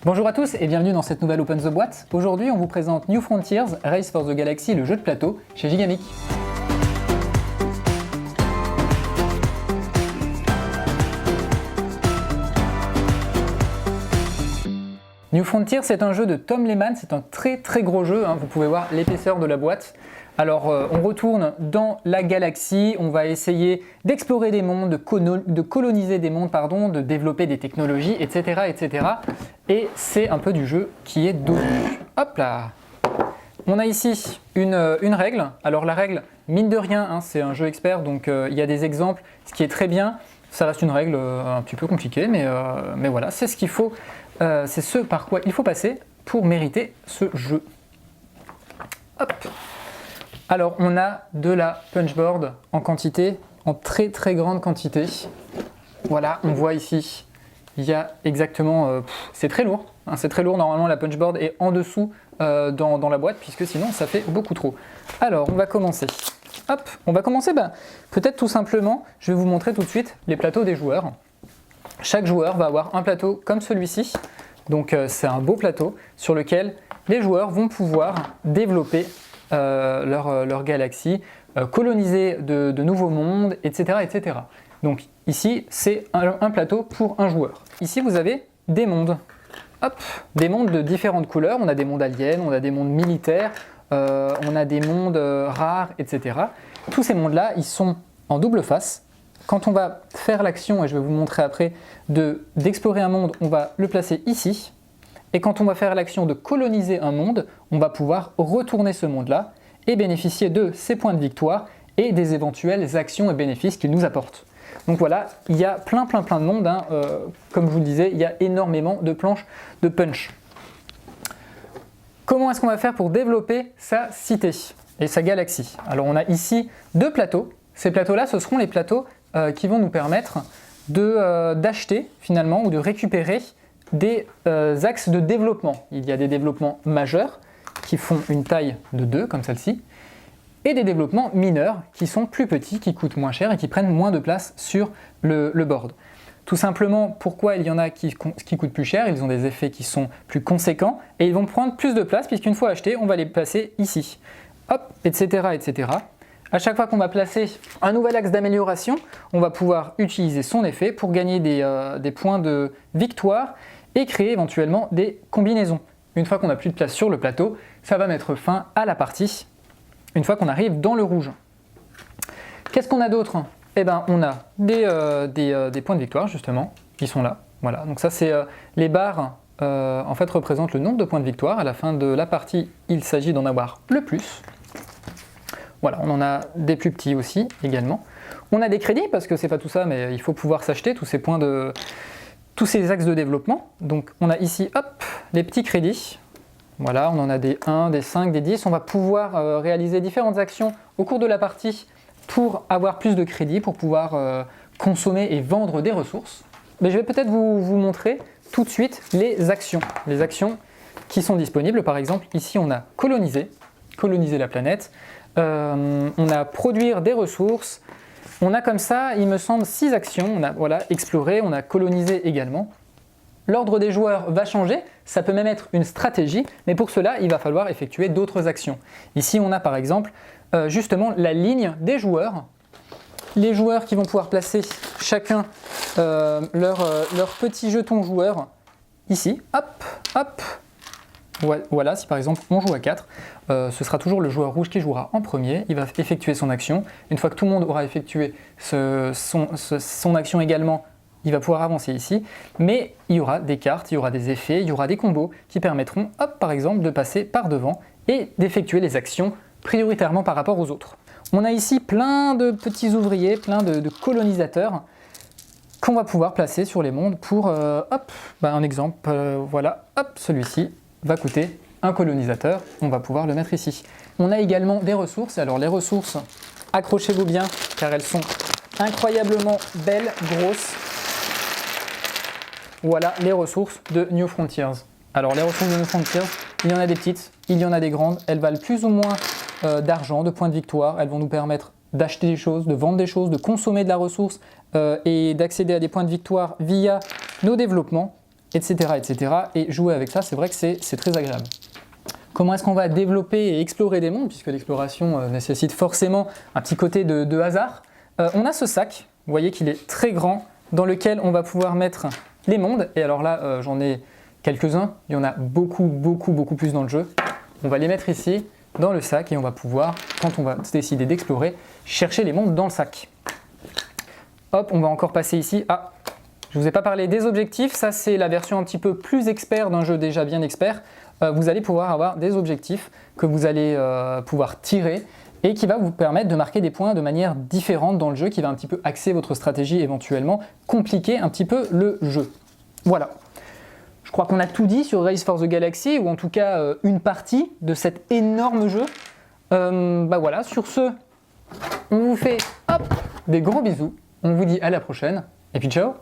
Bonjour à tous et bienvenue dans cette nouvelle Open the Boîte. Aujourd'hui, on vous présente New Frontiers Race for the Galaxy, le jeu de plateau chez Gigamic. New Frontiers, c'est un jeu de Tom Lehmann, c'est un très gros jeu, hein. Vous pouvez voir l'épaisseur de la boîte. Alors on retourne dans la galaxie, on va essayer d'explorer des mondes, de coloniser des mondes, de développer des technologies, etc. Et c'est un peu du jeu qui est dos. Hop là! On a ici une règle. Alors la règle, mine de rien, hein, c'est un jeu expert, donc il y a des exemples, ce qui est très bien. Ça reste une règle un petit peu compliquée, mais voilà, c'est ce qu'il faut, c'est ce par quoi il faut passer pour mériter ce jeu. Hop! Alors on a de la punchboard en quantité, en très grande quantité. Voilà, on voit ici, il y a exactement, c'est très lourd, hein, c'est très lourd. Normalement la punchboard est en dessous dans la boîte, puisque sinon ça fait beaucoup trop. Alors on va commencer. Hop, on va commencer peut-être tout simplement, je vais vous montrer tout de suite les plateaux des joueurs. Chaque joueur va avoir un plateau comme celui-ci, donc c'est un beau plateau sur lequel les joueurs vont pouvoir développer leur galaxie, coloniser de nouveaux mondes, etc. Donc ici, c'est un plateau pour un joueur. Ici, vous avez des mondes. Hop, des mondes de différentes couleurs. On a des mondes aliens, on a des mondes militaires, on a des mondes rares, etc. Tous ces mondes-là, ils sont en double face. Quand on va faire l'action, et je vais vous montrer après, d'explorer un monde, on va le placer ici. Et quand on va faire l'action de coloniser un monde, on va pouvoir retourner ce monde-là et bénéficier de ses points de victoire et des éventuelles actions et bénéfices qu'il nous apporte. Donc voilà, il y a plein de mondes, hein. Comme je vous le disais, il y a énormément de planches de punch. Comment est-ce qu'on va faire pour développer sa cité et sa galaxie? Alors on a ici deux plateaux. Ces plateaux-là, ce seront les plateaux qui vont nous permettre d'acheter finalement ou de récupérer des axes de développement. Il y a des développements majeurs qui font une taille de 2 comme celle-ci, et des développements mineurs qui sont plus petits, qui coûtent moins cher et qui prennent moins de place sur le board. Tout simplement, pourquoi il y en a qui coûtent plus cher? Ils ont des effets qui sont plus conséquents et ils vont prendre plus de place puisqu'une fois achetés, on va les placer ici. Hop, etc. À chaque fois qu'on va placer un nouvel axe d'amélioration, on va pouvoir utiliser son effet pour gagner des points de victoire et créer éventuellement des combinaisons. Une fois qu'on n'a plus de place sur le plateau, ça va mettre fin à la partie, une fois qu'on arrive dans le rouge. Qu'est-ce qu'on a d'autre? Eh bien, on a des points de victoire, justement, qui sont là. Voilà, donc ça, c'est les barres, en fait, représentent le nombre de points de victoire. À la fin de la partie, il s'agit d'en avoir le plus. Voilà, on en a des plus petits aussi, également. On a des crédits, parce que c'est pas tout ça, mais il faut pouvoir s'acheter tous ces points tous ces axes de développement. Donc on a ici, hop, les petits crédits. Voilà, on en a des 1, des 5, des 10. On va pouvoir réaliser différentes actions au cours de la partie pour avoir plus de crédits, pour pouvoir consommer et vendre des ressources. Mais je vais peut-être vous montrer tout de suite les actions qui sont disponibles. Par exemple, ici on a coloniser la planète. On a produire des ressources. On a comme ça, il me semble, 6 actions. On a explorer, on a colonisé également. L'ordre des joueurs va changer, ça peut même être une stratégie, mais pour cela, il va falloir effectuer d'autres actions. Ici, on a par exemple justement la ligne des joueurs. Les joueurs qui vont pouvoir placer chacun leur petit jeton joueur ici. Hop. Voilà, si par exemple on joue à 4, ce sera toujours le joueur rouge qui jouera en premier, il va effectuer son action. Une fois que tout le monde aura effectué son action également, il va pouvoir avancer ici, mais il y aura des cartes, il y aura des effets, il y aura des combos qui permettront, hop, par exemple, de passer par devant et d'effectuer les actions prioritairement par rapport aux autres. On a ici plein de petits ouvriers, plein de colonisateurs qu'on va pouvoir placer sur les mondes pour, un exemple, voilà, hop, celui-ci va coûter un colonisateur, on va pouvoir le mettre ici. On a également des ressources, alors les ressources, accrochez-vous bien car elles sont incroyablement belles, grosses. Voilà les ressources de New Frontiers. Alors les ressources de New Frontiers, il y en a des petites, il y en a des grandes, elles valent plus ou moins d'argent, de points de victoire, elles vont nous permettre d'acheter des choses, de vendre des choses, de consommer de la ressource et d'accéder à des points de victoire via nos développements. etc., etc. Et jouer avec ça, c'est vrai que c'est très agréable. Comment est-ce qu'on va développer et explorer des mondes, puisque l'exploration nécessite forcément un petit côté de hasard. On a ce sac, vous voyez qu'il est très grand, dans lequel on va pouvoir mettre les mondes. Et alors là, j'en ai quelques-uns, il y en a beaucoup plus dans le jeu. On va les mettre ici, dans le sac, et on va pouvoir, quand on va décider d'explorer, chercher les mondes dans le sac. Hop, on va encore passer ici. Ah, je ne vous ai pas parlé des objectifs, ça c'est la version un petit peu plus expert d'un jeu déjà bien expert. Vous allez pouvoir avoir des objectifs que vous allez pouvoir tirer et qui va vous permettre de marquer des points de manière différente dans le jeu, qui va un petit peu axer votre stratégie éventuellement, compliquer un petit peu le jeu. Voilà. Je crois qu'on a tout dit sur Race for the Galaxy, ou en tout cas une partie de cet énorme jeu. Bah voilà, sur ce, on vous fait hop, des gros bisous, on vous dit à la prochaine, et puis ciao!